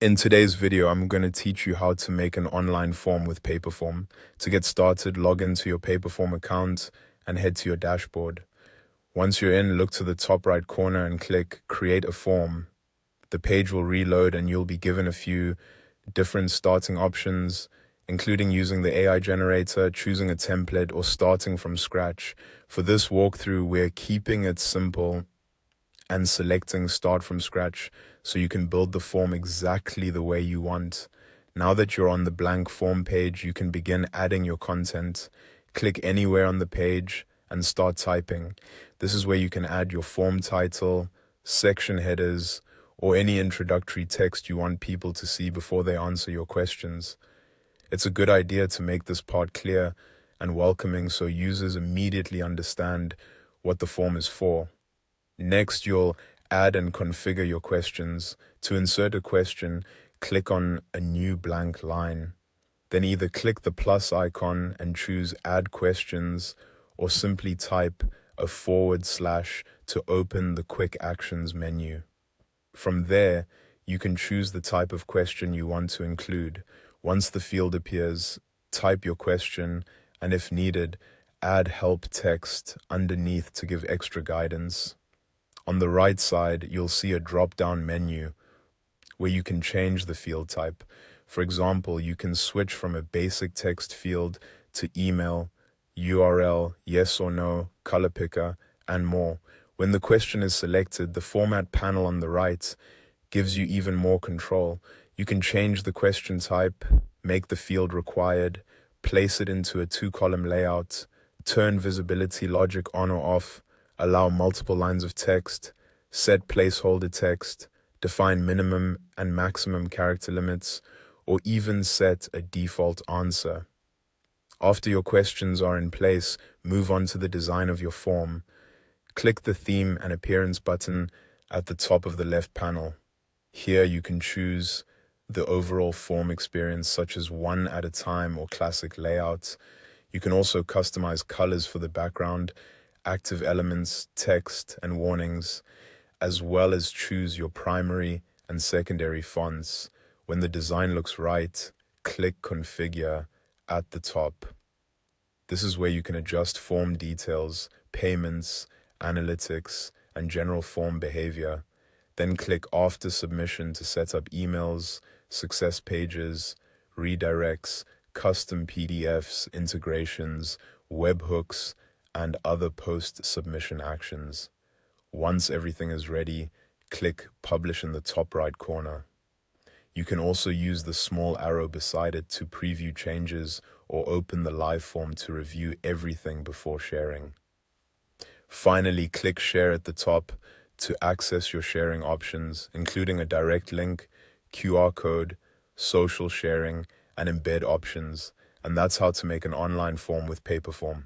In today's video, I'm going to teach you how to make an online form with Paperform. To get started, log into your Paperform account and head to your dashboard. Once you're in, look to the top right corner and click Create a Form. The page will reload and you'll be given a few different starting options, including using the AI generator, choosing a template, or starting from scratch. For this walkthrough, we're keeping it simple and selecting Start from Scratch so you can build the form exactly the way you want. Now that you're on the blank form page, you can begin adding your content. Click anywhere on the page and start typing. This is where you can add your form title, section headers, or any introductory text you want people to see before they answer your questions. It's a good idea to make this part clear and welcoming so users immediately understand what the form is for. Next, you'll add and configure your questions. To insert a question, click on a new blank line. Then either click the plus icon and choose Add Questions, or simply type a / to open the Quick Actions menu. From there, you can choose the type of question you want to include. Once the field appears, type your question, and if needed, add help text underneath to give extra guidance. On the right side, you'll see a drop-down menu where you can change the field type. For example, you can switch from a basic text field to email, URL, yes or no, color picker, and more. When the question is selected, the format panel on the right gives you even more control. You can change the question type, make the field required, place it into a 2-column layout, turn visibility logic on or off, allow multiple lines of text, set placeholder text, define minimum and maximum character limits, or even set a default answer. After your questions are in place, move on to the design of your form. Click the Theme and Appearance button at the top of the left panel. Here you can choose the overall form experience, such as one at a time or classic layout. You can also customize colors for the background, active elements, text, and warnings, as well as choose your primary and secondary fonts. When the design looks right, click Configure at the top. This is where you can adjust form details, payments, analytics, and general form behavior. Then click After Submission to set up emails, success pages, redirects, custom PDFs, integrations, webhooks, and other post-submission actions. Once everything is ready, click Publish in the top right corner. You can also use the small arrow beside it to preview changes or open the live form to review everything before sharing. Finally, click Share at the top to access your sharing options, including a direct link, QR code, social sharing, and embed options. And that's how to make an online form with Paperform.